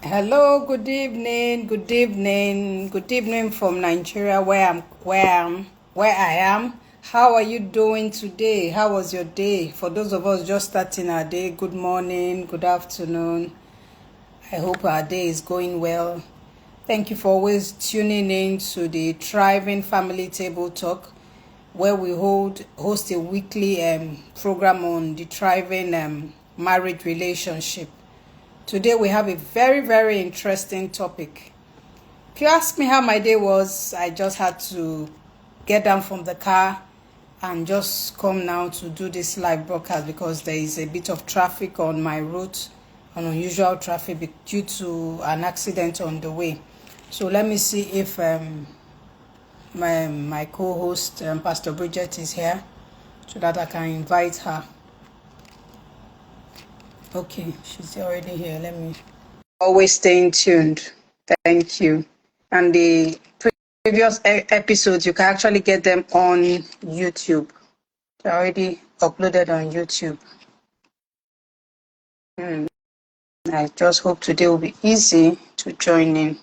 Hello, good evening from Nigeria, where I am. How are you doing today? How was your day? For those of us just starting our day, good morning, good afternoon. I hope our day is going well. Thank you for always tuning in to the Thriving Family Table Talk, where we host a weekly program on the thriving marriage relationship. Today we have a very, very interesting topic. If you ask me how my day was, I just had to get down from the car and just come now to do this live broadcast because there is a bit of traffic on my route, an unusual traffic due to an accident on the way. So let me see if my co-host, Pastor Bridget, is here so that I can invite her. Okay, she's already here. Let me always staying tuned. Thank you. And the previous episodes, you can actually get them on YouTube. They're already uploaded on YouTube. I just hope today will be easy to join in.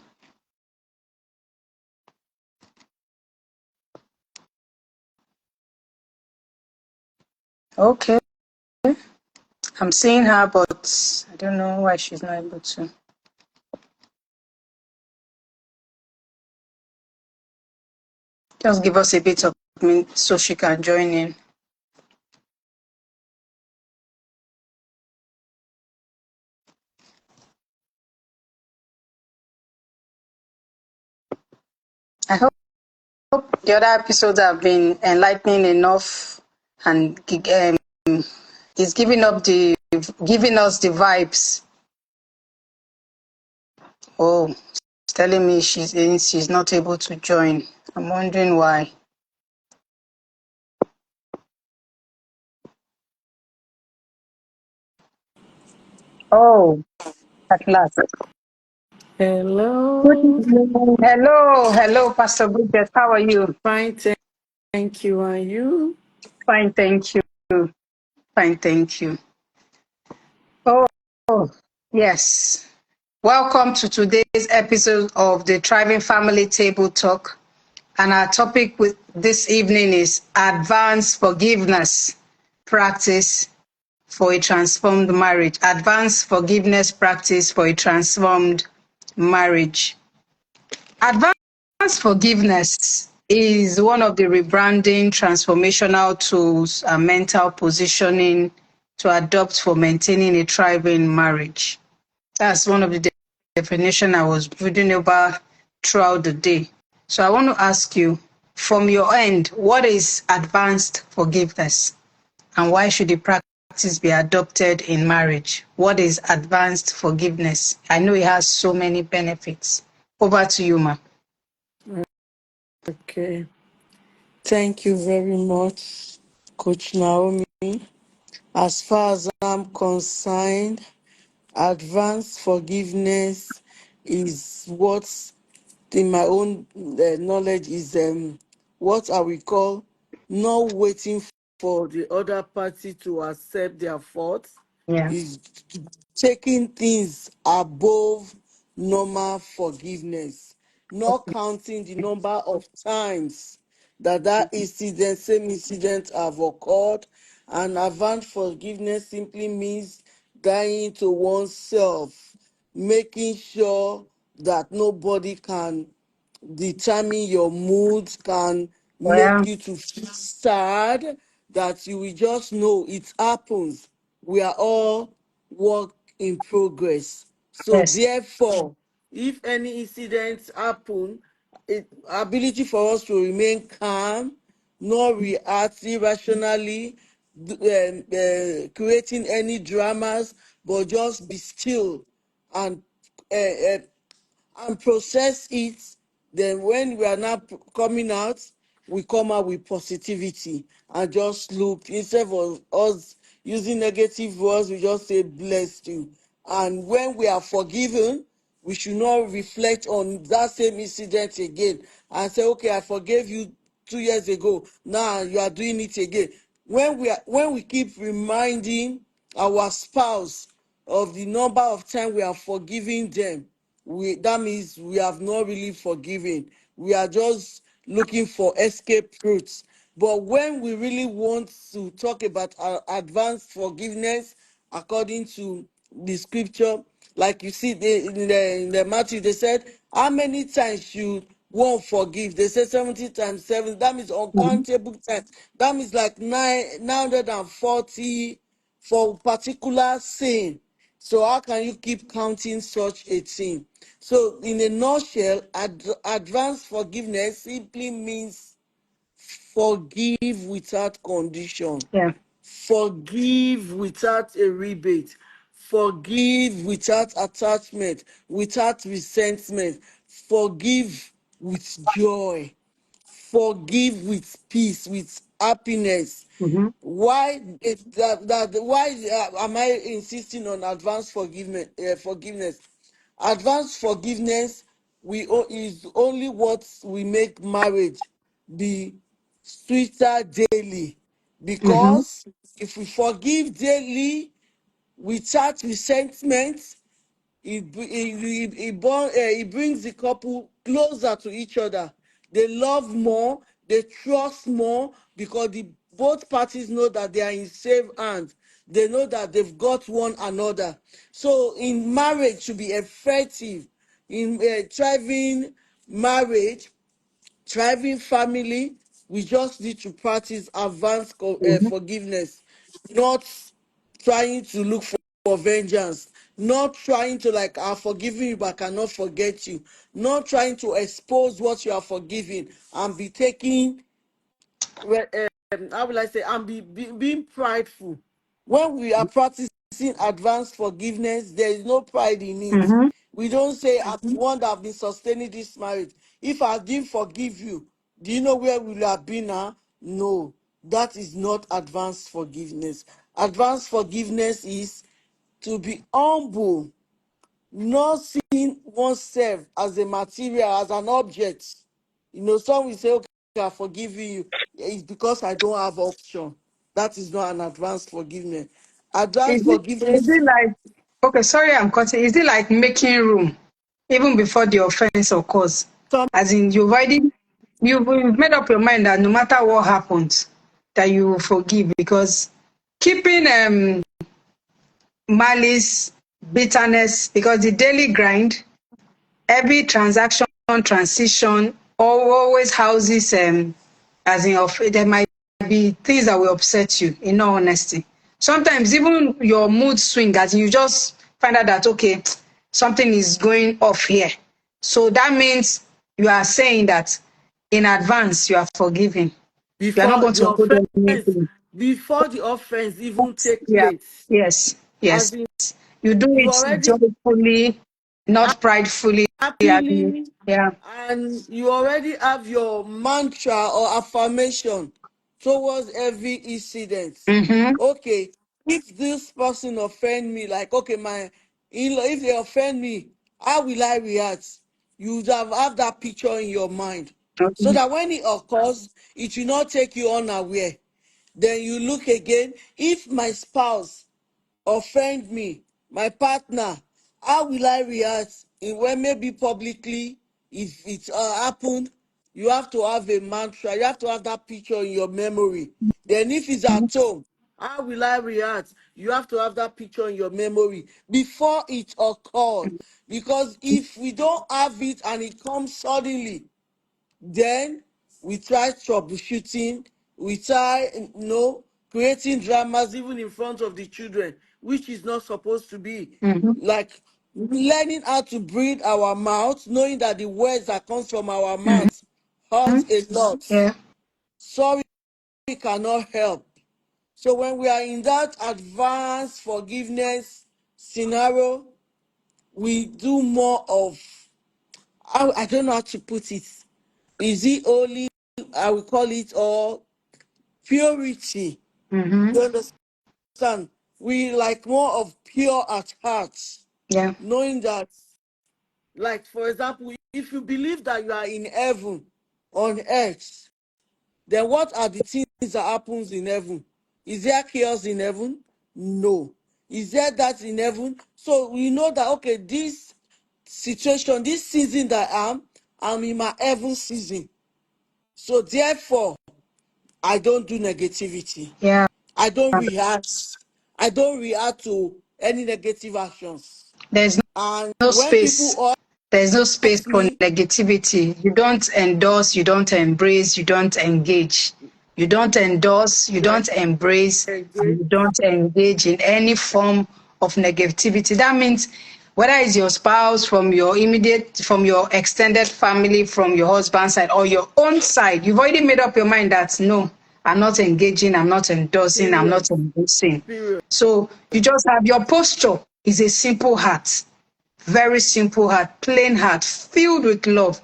Okay. I'm seeing her, but I don't know why she's not able to. Just give us a bit of minute so she can join in. I hope the other episodes have been enlightening enough and is giving us the vibes. Oh, it's telling me she's not able to join. I'm wondering why. Oh, at last. Good Hello. evening. Hello, Pastor Bridget. How are you? Fine, thank you. And you? Fine, thank you. Fine, thank you. Oh, yes. Welcome to today's episode of the Thriving Family Table Talk. And our topic with this evening is advanced forgiveness practice for a transformed marriage. Advanced forgiveness practice for a transformed marriage. Advanced forgiveness is one of the rebranding transformational tools and mental positioning to adopt for maintaining a thriving marriage. That's one of the definition I was reading about throughout the day. So I want to ask you, from your end, what is advanced forgiveness and why should the practice be adopted in marriage? What is advanced forgiveness? I know it has so many benefits. Over to you, ma. Okay. Thank you very much, Coach Naomi. As far as I'm concerned, advanced forgiveness is what, in my own knowledge, is what I will call not waiting for the other party to accept their faults, Yeah. is taking things above normal forgiveness, not counting the number of times that same incident have occurred. And advanced forgiveness simply means dying to oneself, making sure that nobody can determine your moods, can Well, make you to feel sad, that you will just know it happens. We are all work in progress. So yes. therefore, if any incidents happen, ability for us to remain calm, not react irrationally, creating any dramas, but just be still and uh, uh, process it. Then when we are now coming out, we come out with positivity and just look, instead of us using negative words, we just say blessed you. And when we are forgiven, we should not reflect on that same incident again and say, okay, I forgave you 2 years ago, now you are doing it again. When we keep reminding our spouse of the number of times we are forgiving them, that means we have not really forgiven. We are just looking for escape routes. But when we really want to talk about our advanced forgiveness, according to the scripture, like you see in the Matthew, they said, how many times should one forgive? They said 70 times 7. That means Mhm. uncountable times. That means like 940 for particular sin. So how can you keep counting such a thing? So in a nutshell, advanced forgiveness simply means forgive without condition, Yeah. forgive without a rebate, forgive without attachment, without resentment, forgive with joy, forgive with peace, with happiness. Mm-hmm. Why am I insisting on advanced forgiveness? Advanced forgiveness is only what we make marriage be sweeter daily, Mm-hmm. because if we forgive daily without resentment, it brings the couple closer to each other. They love more, they trust more, because both parties know that they are in safe hands. They know that they've got one another. So in marriage to be effective, in thriving marriage, thriving family, we just need to practice advanced Mm-hmm. forgiveness, not trying to look for vengeance, not trying to like, I've forgiven you but I cannot forget you, not trying to expose what you are forgiving and be taking, how will I say, and being prideful. When we are practicing advanced forgiveness, there is no pride in it. Mm-hmm. We don't say, I'm the one that have been sustaining this marriage. If I didn't forgive you, do you know where we will have been now? No, that is not advanced forgiveness. Advanced forgiveness is to be humble, not seeing oneself as a material, as an object. Some will say, okay, I forgive you. It's because I don't have option. That is not an advanced forgiveness. Is Advanced it is forgiveness, it like, okay, sorry I'm cutting. Is it like making room even before the offense occurs? some As in you've made up your mind that no matter what happens, that you will forgive, because keeping malice, bitterness, because the daily grind, every transaction, transition always houses as in of there might be things that will upset you, in all honesty. Sometimes even your mood swing, as in you just find out that okay, something is going off here. So that means you are saying that in advance you are forgiving. You are not before going the to hold offense, anything. before the offense even take Yeah. place. Yes. Yes. As in, You do you it already joyfully, not pridefully. happily, Yeah. and you already have your mantra or affirmation towards every incident. Mm-hmm. Okay, if this person offend me, like, okay, my in-law, if they offend me, how will I react? You have that picture in your mind, so Okay. that when it occurs, it will not take you unaware. Then you look again. If my spouse offend me, my partner, how will I react? When maybe publicly, if it happened, you have to have a mantra, you have to have that picture in your memory. Then if it's at home, how will I react? You have to have that picture in your memory before it occurred. Because if we don't have it and it comes suddenly, then we try troubleshooting, we try, creating dramas even in front of the children, which is not supposed to be. Mm-hmm. Like learning how to breathe our mouth, knowing that the words that comes from our Mm-hmm. mouth hurt a lot. Yeah. Sorry cannot help. So when we are in that advanced forgiveness scenario, we do more of, I don't know how to put it. Is it only, I will call it, or purity? Mm-hmm. You understand? We like more of pure at heart, Yeah. knowing that, like, for example, if you believe that you are in heaven on earth, then what are the things that happens in heaven? Is there chaos in heaven? No. Is there that in heaven? So we know that, okay, this situation, this season that I'm in my heaven season. So therefore, I don't do negativity. Yeah. I don't react. I don't react to any negative actions. There's And no when people space. There's no space ask for me, negativity. You don't endorse, you don't embrace, you don't engage. You don't endorse, you yes, don't embrace, and again, you don't engage in any form of negativity. That means whether it's your spouse, from your immediate, from your extended family, from your husband's side, or your own side, you've already made up your mind that no, I'm not engaging, I'm not endorsing, I'm not period, embracing. period. So you just have your posture is a simple heart, very simple heart, plain heart, filled with love.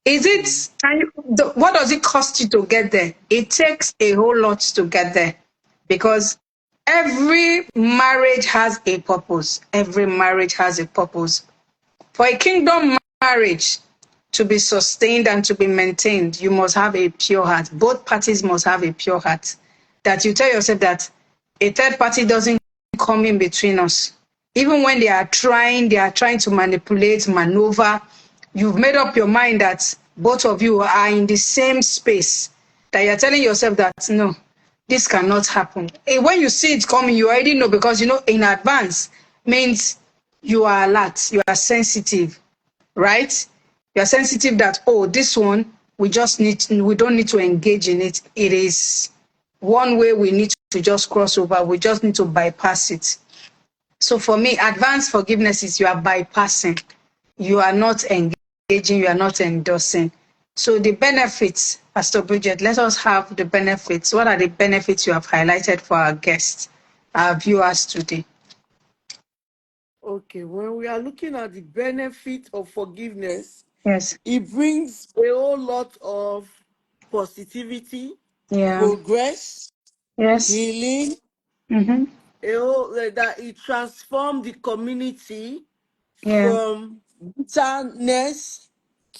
Is Mm. it, what does it cost you to get there? It takes a whole lot to get there because every marriage has a purpose. Every marriage has a purpose. For a kingdom marriage to be sustained and to be maintained, you must have a pure heart. Both parties must have a pure heart. That you tell yourself that a third party doesn't come in between us. Even when they are trying to manipulate, maneuver. You've made up your mind that both of you are in the same space. That you're telling yourself that no, this cannot happen. When you see it coming, you already know because you know in advance means you are alert, you are sensitive, right? You are sensitive that, oh, this one, we don't need to engage in it. It is one way we need to just cross over. We just need to bypass it. So for me, advanced forgiveness is you are bypassing. You are not engaging, you are not endorsing. So the benefits, Pastor Bridget, let us have the benefits. What are the benefits you have highlighted for our guests, our viewers today? Okay, when we are looking at the benefit of forgiveness, Yes. it brings a whole lot of positivity, Yeah. progress, Yes. healing, Mm-hmm. that it transformed the community Yeah. from bitterness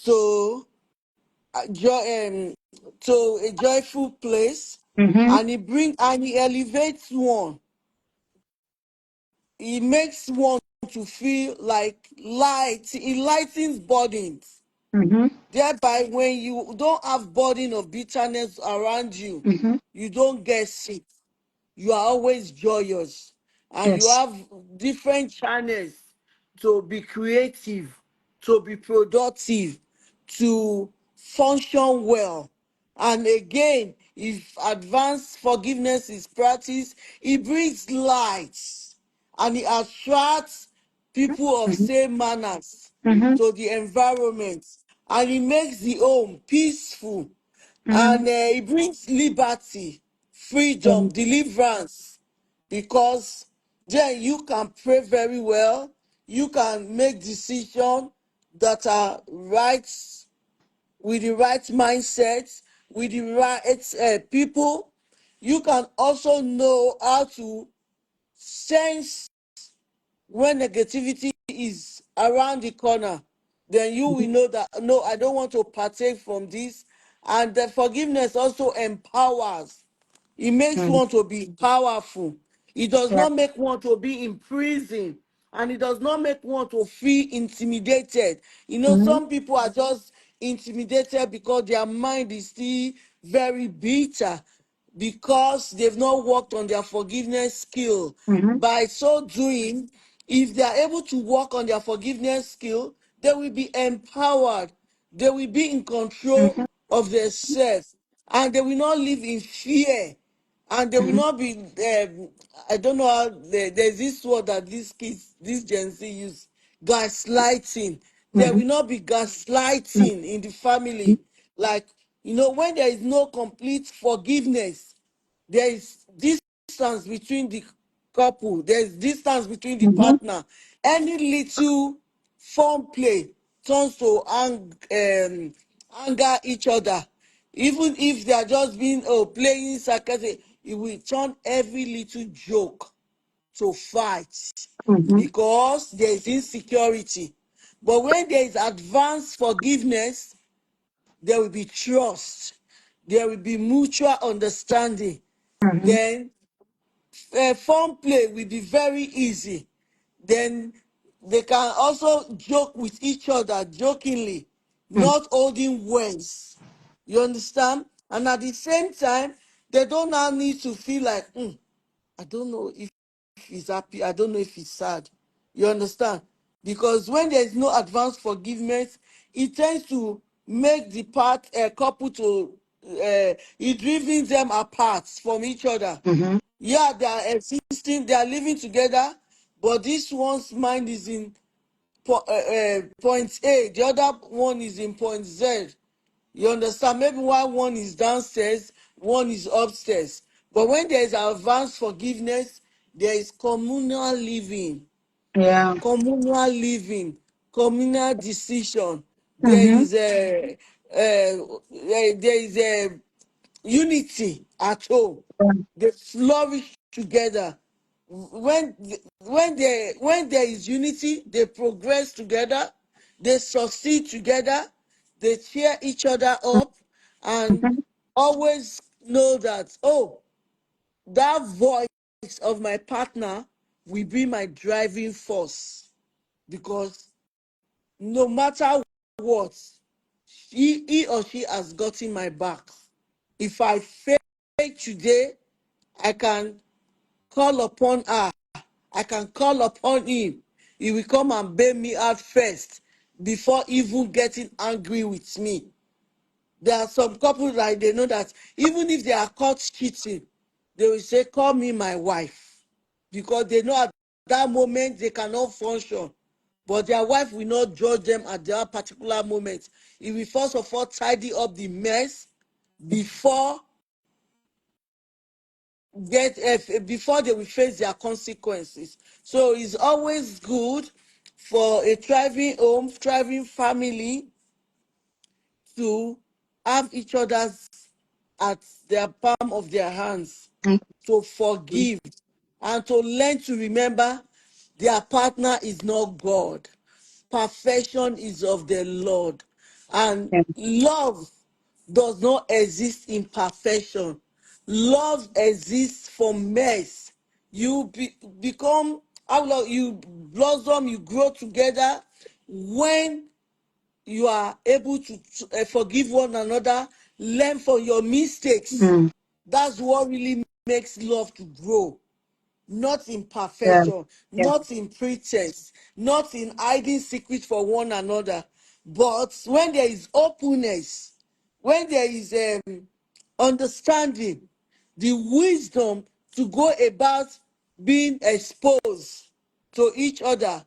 to to a joyful place, Mm-hmm. and it elevates one. It makes one to feel like light. It lightens burdens. Mm-hmm. Thereby, when you don't have burden of bitterness around you, Mm-hmm. you don't get sick. You are always joyous, and you Yes. have different channels to be creative, to be productive, to function well. And again, if advanced forgiveness is practiced, it brings light and it attracts people of Mm-hmm. same manners Mm-hmm. to the environment, and it makes the home peaceful, Mm-hmm. and it brings liberty, freedom, Mm-hmm. deliverance, because then you can pray very well, you can make decisions that are right, with the right mindset, with the right people. You can also know how to sense when negativity is around the corner. Then you will know that no, I don't want to partake from this. And the forgiveness also empowers. It makes Mm-hmm. one to be powerful. It does Yeah. not make one to be in prison, and it does not make one to feel intimidated. You know, Mm-hmm. some people are just intimidated because their mind is still very bitter, because they've not worked on their forgiveness skill. Mm-hmm. By so doing, if they are able to work on their forgiveness skill, they will be empowered. They will be in control Mm-hmm. of themselves, and they will not live in fear, and they will Mm-hmm. not be. I don't know how there's this word that these kids, this Gen Z use, gaslighting. There Mm-hmm. will not be gaslighting in the family. Like, when there is no complete forgiveness, there is distance between the couple, there's distance between the Mm-hmm. partner. Any little fun play turns to anger each other. Even if they are just being playing sarcastic, it will turn every little joke to fight, Mm-hmm. because there is insecurity. But when there is advanced forgiveness, there will be trust, there will be mutual understanding. Mm-hmm. Then fun play will be very easy. Then They can also joke with each other jokingly, Mm. not holding words. You understand? And at the same time, they don't now need to feel like, I don't know if he's happy, I don't know if he's sad. You understand? Because when there is no advance forgiveness, it tends to make the couple to it driving them apart from each other. Mm-hmm. Yeah, they are existing, they are living together, but this one's mind is in point A, the other one is in point Z. You understand? Maybe while one is downstairs, one is upstairs. But when there is advanced forgiveness, there is Yeah. communal living, communal decision. There Mm-hmm. is there is a unity at home. They flourish together. When there is unity, they progress together, they succeed together, they cheer each other up, and Mm-hmm. always know that, oh, that voice of my partner will be my driving force, because no matter what, he or she has gotten my back. If I fail today, I can call upon her. I can call upon him. He will come and bail me out first before even getting angry with me. There are some couples that they know that even if they are caught cheating, they will say, call me my wife. Because they know at that moment they cannot function. But their wife will not judge them at that particular moment. He will first of all tidy up the mess before before they will face their consequences. So it's always good for a thriving home, thriving family to have each other's at their palm of their hands, to forgive and to learn to remember their partner is not God. Perfection is of the Lord. And Yeah. love does not exist in perfection. Love exists from mess. Become, you blossom, you grow together when you are able to forgive one another, learn from your mistakes. Mm. That's what really makes love to grow. Not in Yeah. perfection, Yeah. not in pretense, not in hiding secrets for one another. But when there is openness, when there is understanding, the wisdom to go about being exposed to each other,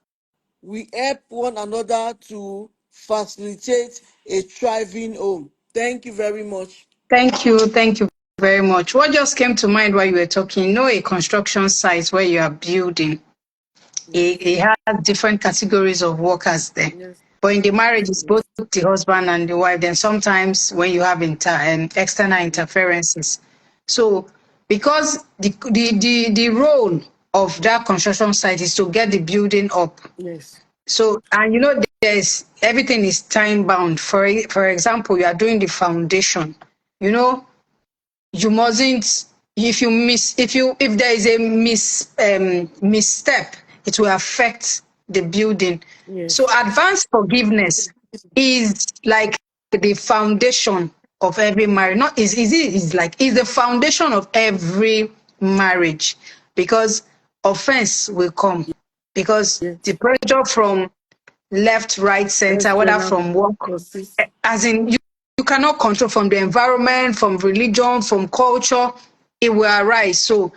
we help one another to facilitate a thriving home. Thank you very much. Thank you. Thank you very much. What just came to mind while you were talking, a construction site where you are building, Yes, it has different categories of workers there. yes, But in the marriage, it's both yes, the husband and the wife. Then sometimes when you have external yes, interferences. So because the role of that construction site is to get the building up. yes, So, and there's everything is time bound. For example, you are doing the foundation. You know, you mustn't, if there is a misstep, it will affect the building. So yes, advanced forgiveness is like the foundation of every marriage. Not is the foundation of every marriage, because offense will come, because the yes. pressure from left, right, center, whether External from work, causes. as in you cannot control, from the environment, from religion, from culture, it will arise. So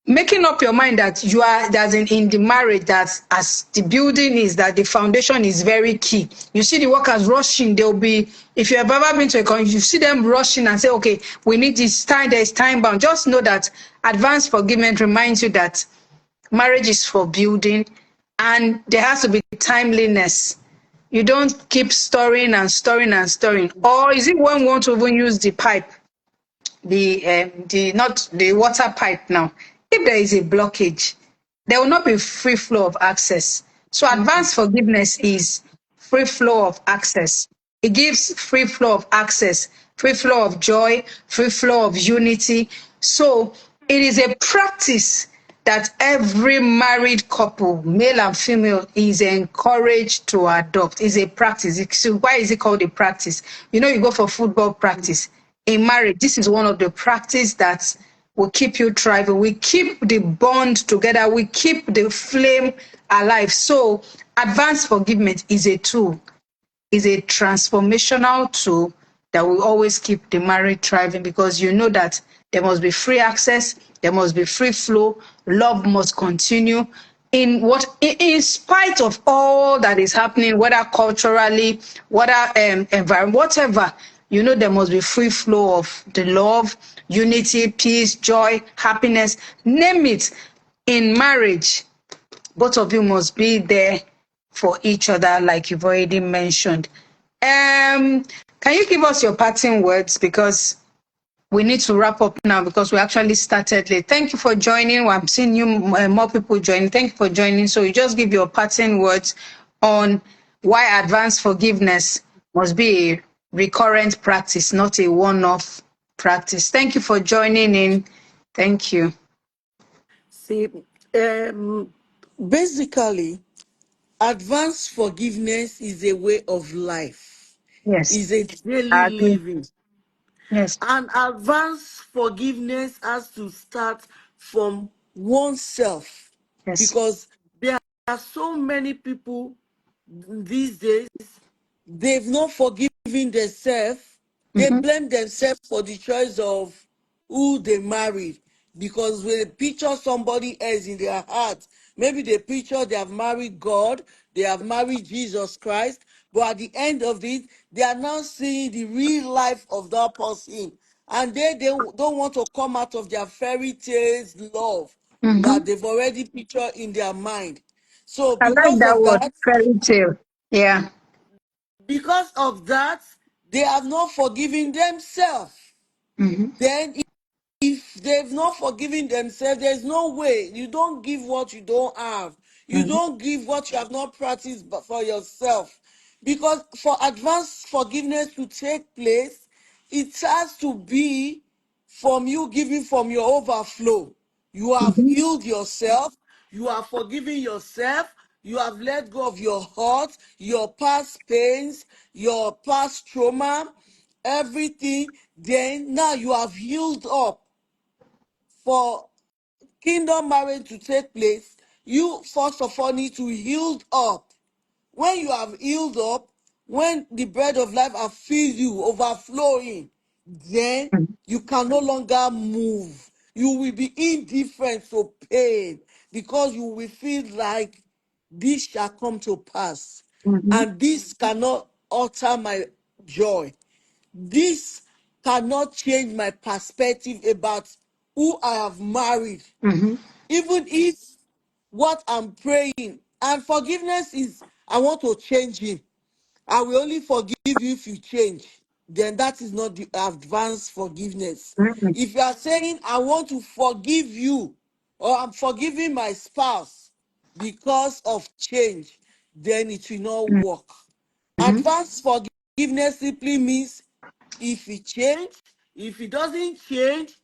making up your mind that you are that in the marriage, that as the building is, that the foundation is very key. You see the workers rushing, they'll be, if you have ever been to a country, you see them rushing and say, okay, we need this time, there's time bound. Just know that advanced forgiveness reminds you that marriage is for building, and there has to be timeliness. You don't keep storing and storing and storing. Or is it when we want to even use the pipe, the not the water pipe now? If there is a blockage, there will not be free flow of access. So Mm, advanced forgiveness is free flow of access. It gives free flow of access, free flow of joy, free flow of unity. So it is a practice that every married couple, male and female, is encouraged to adopt. Is a practice. So why is it called a practice? You know, you go for football practice. In marriage, this is one of the practice that will keep you thriving. We keep the bond together. We keep the flame alive. So advanced forgiveness is a tool, is a transformational tool that will always keep the marriage thriving, because you know that there must be free access, there must be free flow, love must continue in spite of all that is happening, whether culturally, whether environment, whatever. You know, there must be free flow of the love, unity, peace, joy, happiness, name it. In marriage, both of you must be there for each other, like you've already mentioned. Can you give us your parting words, because we need to wrap up now because we actually started late. Thank you for joining. I'm seeing you more people joining. Thank you for joining. So you just give your parting words on why advanced forgiveness must be a recurrent practice, not a one-off practice. Thank you for joining in. Thank you. See, basically, advanced forgiveness is a way of life, Yes, is a daily I agree. living. Yes. And advanced forgiveness has to start from oneself, Yes. because there are so many people these days, they've not forgiven themselves. They Mm-hmm. blame themselves for the choice of who they married, because when they picture somebody else in their heart, maybe they picture they have married God, they have married Jesus Christ, but at the end of it, they are now seeing the real life of that person, and they don't want to come out of their fairy tales love Mm-hmm. that they've already pictured in their mind. So I like because that of word, that, fairy tale. Yeah. they have not forgiven themselves. Mm-hmm. Then if they've not forgiven themselves, there's no way. You don't give what you don't have. You Mm-hmm. don't give what you have not practiced but for yourself. Because for advanced forgiveness to take place, it has to be from you giving from your overflow. You have Mm-hmm. healed yourself, you have forgiven yourself, you have let go of your hurt, your past pains, your past trauma, everything. Then now you have healed up. For kingdom marriage to take place, you first of all need to heal up. When you have healed up, when the bread of life has filled you, overflowing, then you can no longer move. You will be indifferent to pain, because you will feel like this shall come to pass, Mm-hmm. and this cannot alter my joy. This cannot change my perspective about who I have married. Mm-hmm. Even if what I'm praying and forgiveness is, I want to change him. I will only forgive you if you change. Then that is not the advanced forgiveness. Mm-hmm. If you are saying, I want to forgive you, or I'm forgiving my spouse because of change, then it will not work. Mm-hmm. Advanced forgiveness simply means, if he change, if he doesn't change,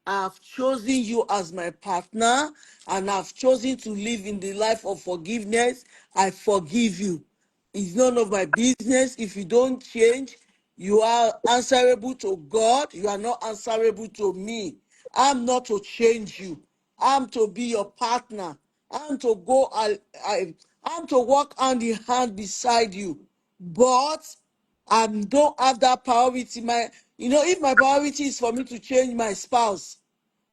I've chosen you as my partner, and I've chosen to live in the life of forgiveness. I forgive you. It's none of my business. If you don't change, you are answerable to God. You are not answerable to me. I'm not to change you. I'm to be your partner. I'm to go, I'm to walk hand in hand beside you. But I don't have that priority. If my priority is for me to change my spouse,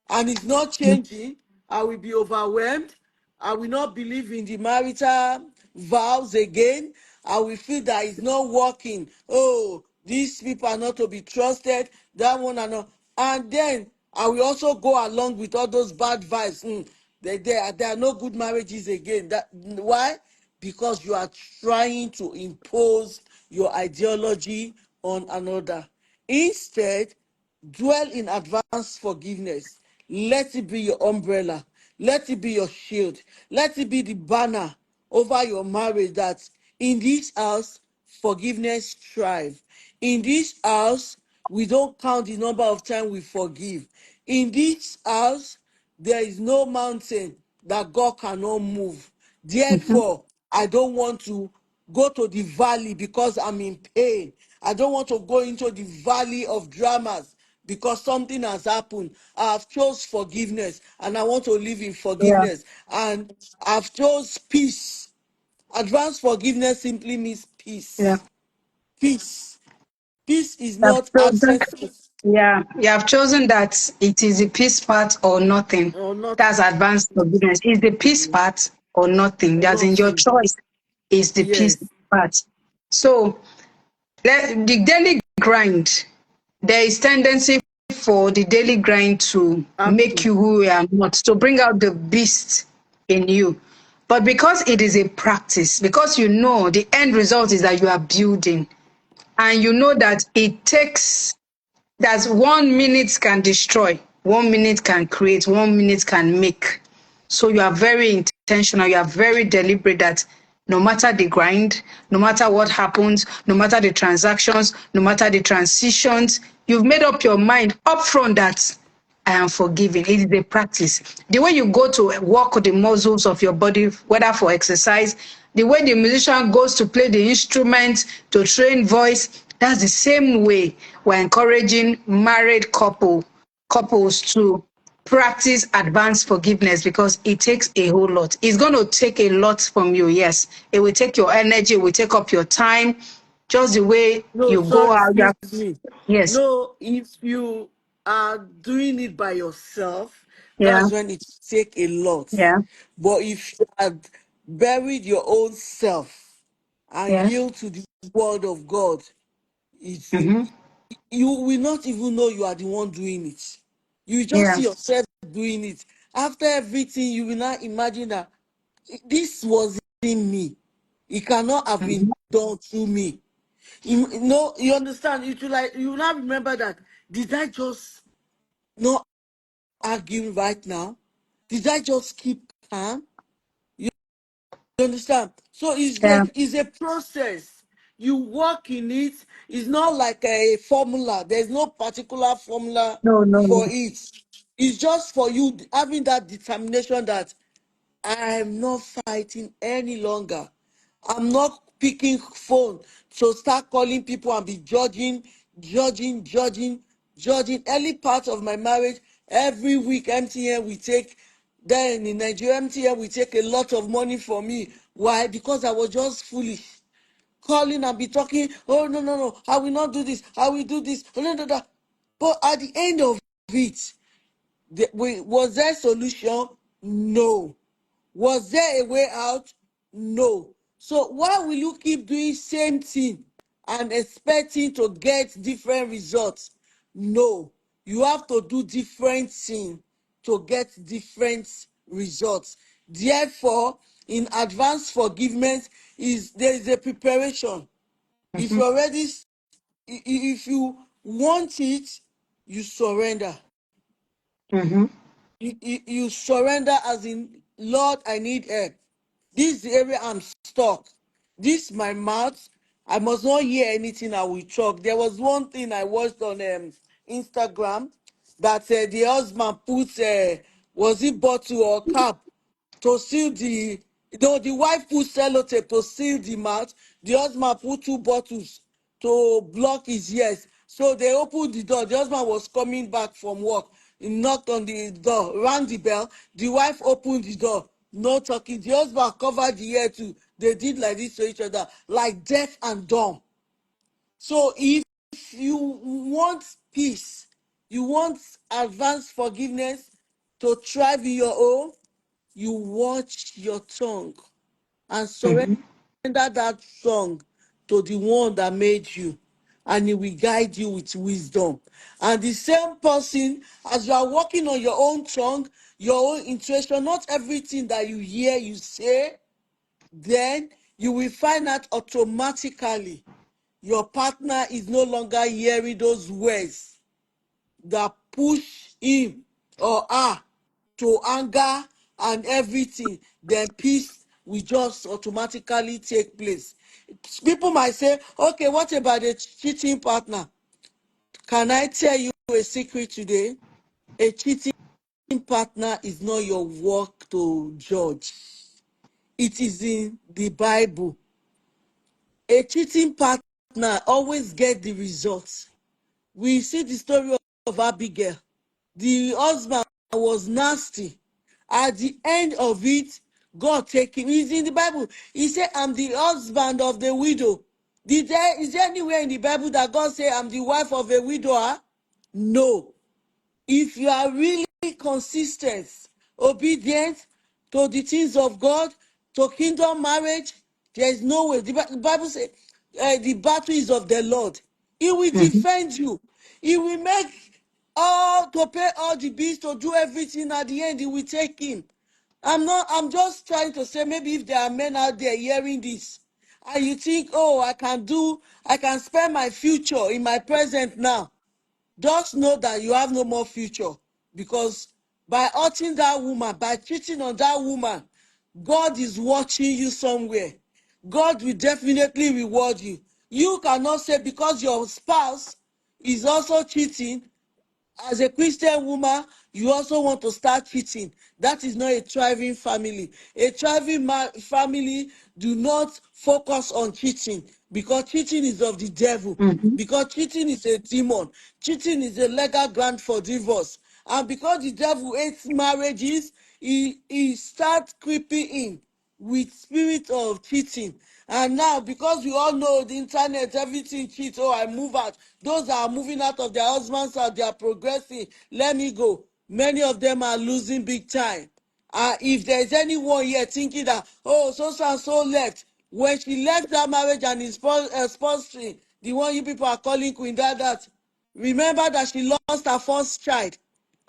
and it's not changing, I will be overwhelmed. I will not believe in the marital vows again. I will feel that it's not working. Oh, these people are not to be trusted. That one are not. And then I will also go along with all those bad vibes. There are no good marriages again. Why? Because you are trying to impose your ideology on another. Instead, dwell in advanced forgiveness. Let it be your umbrella. Let it be your shield. Let it be the banner over your marriage, that in this house, forgiveness thrive. In this house, we don't count the number of times we forgive. In this house, there is no mountain that God cannot move. Mm-hmm. Therefore, I don't want to go to the valley because I'm in pain. I don't want to go into the valley of dramas because something has happened. I've chose forgiveness and I want to live in Yeah. forgiveness. And I've chose peace. Advanced forgiveness simply means Yeah. peace. Peace. Peace is You have not chosen, absence of yeah, you have chosen that it is the peace part or nothing. or That's nothing. advanced forgiveness. Is the peace part or nothing? That's in your Nothing. choice. Is the peace Yes. part. So the daily grind, there is tendency for the daily grind to make Happen. you who you are not, to bring out the beast in you. But because it is a practice, because you know the end result is that you are building, and you know that it takes that 1 minute can destroy, 1 minute can create, 1 minute can make. So you are very intentional, you are very deliberate that no matter the grind, no matter what happens, no matter the transactions, no matter the transitions, you've made up your mind upfront that I am forgiving. It is a practice. The way you go to work the muscles of your body, whether for exercise, the way the musician goes to play the instrument, to train voice, that's the same way we're encouraging couples to practice advanced forgiveness because it takes a whole lot. It's going to take a lot from you, yes. It will take your energy, it will take up your time, just the way No, you go sorry, out. excuse me. Yes. No, if you are doing it by yourself, Yeah. that's when it take a lot. Yeah. But if you had buried your own self and Yes. yield to the word of God, it's, Mm-hmm. you will not even know you are the one doing it. You just Yeah. see yourself doing it. After everything, you will not imagine that this was in me. It cannot have been Mm-hmm. done through me. No, you understand? You should like you now remember that. Did I just not argue right now? Did I just keep calm? You understand? So it's Yeah. like it's a process. You work in it. It's not like a formula. There's no particular formula No, no, for no. it. It's just for you having that determination that I'm not fighting any longer. I'm not picking phone to start calling people and be judging. Early part of my marriage, every week MTN we take, then in Nigeria MTN we take a lot of money from me. Why? Because I was just foolish. Calling and be talking, oh no, no, no, I will not do this, I will do this. No, no, no. But at the end of it, was there a solution? No. Was there a way out? No. So why will you keep doing same thing and expecting to get different results? No. You have to do different thing to get different results. Therefore, in advanced forgiveness, there is a preparation. If Mm-hmm. you already if you want it, you surrender. Mm-hmm. You surrender as in, Lord, I need help. This is the area I'm stuck. This my mouth. I must not hear anything I will talk. There was one thing I watched on Instagram that the husband put, was it bottle or cap to seal the, no, the wife put sellotape to seal the mouth. The husband put two bottles to block his ears. So they opened the door. The husband was coming back from work. He knocked on the door, rang the bell. The wife opened the door. No talking. The husband covered the ear too. They did like this to each other, like deaf and dumb. So if you want peace, you want advanced forgiveness to thrive in your own, you watch your tongue and surrender Mm-hmm. that tongue to the one that made you, and he will guide you with wisdom. And the same person, as you are working on your own tongue, your own intuition, not everything that you hear you say, then you will find out automatically your partner is no longer hearing those words that push him or her to anger and everything. Then peace will just automatically take place. People might say, okay, what about a cheating partner? Can I tell you a secret today? A cheating partner is not your work to judge. It is in the Bible. A cheating partner always gets the results. We see the story of Abigail. The husband was nasty. At the end of it, God take him. It's in the Bible. He said, I'm the husband of the widow. Is there anywhere in the Bible that God said, I'm the wife of a widower? No. If you are really consistent, obedient to the things of God, to kingdom marriage, there is no way. The Bible says the battle is of the Lord. He will Mhm. defend you. He will make all to pay all the bills, to do everything. At the end, he will take him. I'm just trying to say, maybe if there are men out there hearing this, and you think, oh, I can spend my future in my present now. Just know that you have no more future, because by hurting that woman, by cheating on that woman, God is watching you somewhere. God will definitely reward you. You cannot say because your spouse is also cheating, as a Christian woman, you also want to start cheating. That is not a thriving family. A thriving family do not focus on cheating, because cheating is of the devil. Mhm. Because cheating is a demon. Cheating is a legal grant for divorce. And because the devil hates marriages, he starts creeping in with spirit of cheating. And now, because we all know the internet, everything cheats. Oh, I move out. Those that are moving out of their husbands house, they are progressing. Let me go. Many of them are losing big time. If there's anyone here thinking that, oh, so and so left, when she left that marriage and is sponsoring the one you people are calling Queen Dadat, remember that she lost her first child,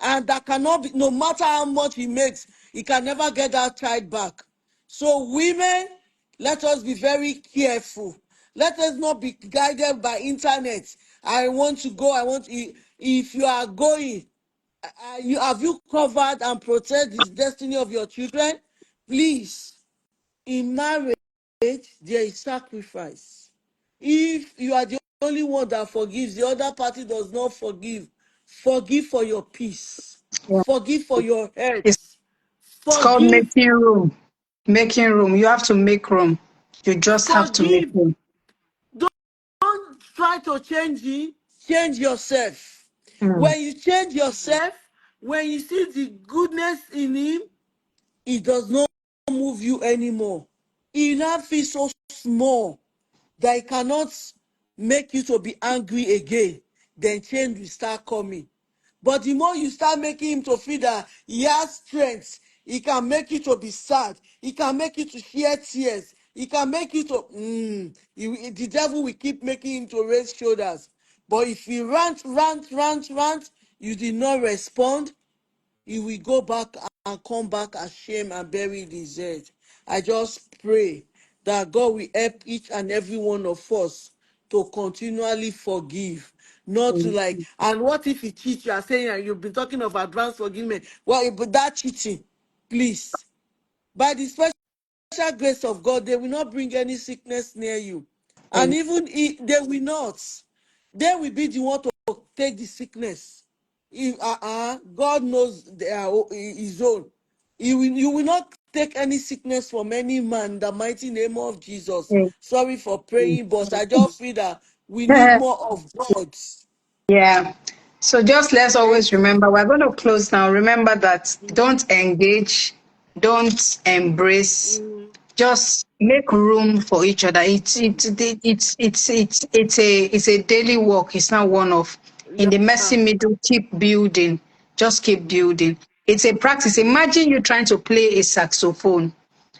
and that cannot be, no matter how much he makes, he can never get that child back. So women, let us be very careful. Let us not be guided by internet. I want to go, if you are going, have you covered and protect the destiny of your children? Please, in marriage, there is sacrifice. If you are the only one that forgives, the other party does not forgive, forgive for your peace. Yeah. Forgive for your It's, health. it's called Forgive, making room. Making room. You have to make room. You just have to make forgive. room. Don't try to change him, change yourself. Mm. When you change yourself, when you see the goodness in him, it does not move you anymore. He now feels so small that it cannot make you to be angry again. Then change will start coming. But the more you start making him to feel that he has strength, he can make you to be sad, he can make you to shed tears, he can make you to the devil will keep making him to raise shoulders. But if he rant, you did not respond, he will go back and come back ashamed and buried his head. I just pray that God will help each and every one of us to continually forgive, not to like. And what if he cheats? You are saying, and you've been talking of advanced forgiveness. Well, but that cheating, please, by the special grace of God, they will not bring any sickness near you. And even if they will not, they will be the one to take the sickness. If, God knows his own. You will not take any sickness from any man in the mighty name of Jesus. Sorry for praying, but I just feel that we need more of God. Yeah. So just let's always Thank you. remember, we're going to close now. Remember that don't engage, don't embrace, Mm, just make room for each other. It's a daily work. It's not one of. In the yeah. messy middle, keep building. Just keep building. It's a practice. Imagine you trying to play a saxophone.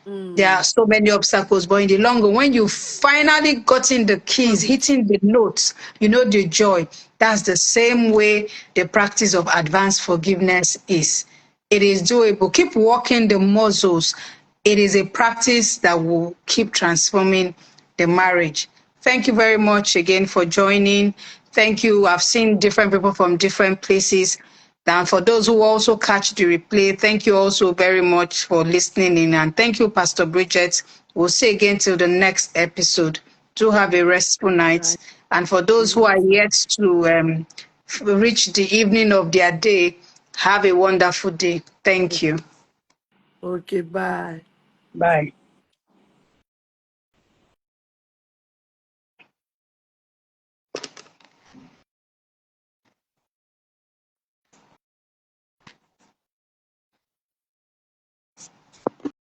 There are Mm, so many obstacles, but in the long run, when you finally gotten the keys, mm, hitting the notes, you know the joy. That's the same way the practice of advanced forgiveness is. It is doable. Keep working the muscles. It is a practice that will keep transforming the marriage. Thank you very much again for joining. Thank you. I've seen different people from different places. And for those who also catch the replay, thank you also very much for listening in. And thank you, Pastor Bridget. We'll see again till the next episode. Do have a restful night. right. And for those who are yet to reach the evening of their day, Have a wonderful day. Thank you. Okay, bye. Bye.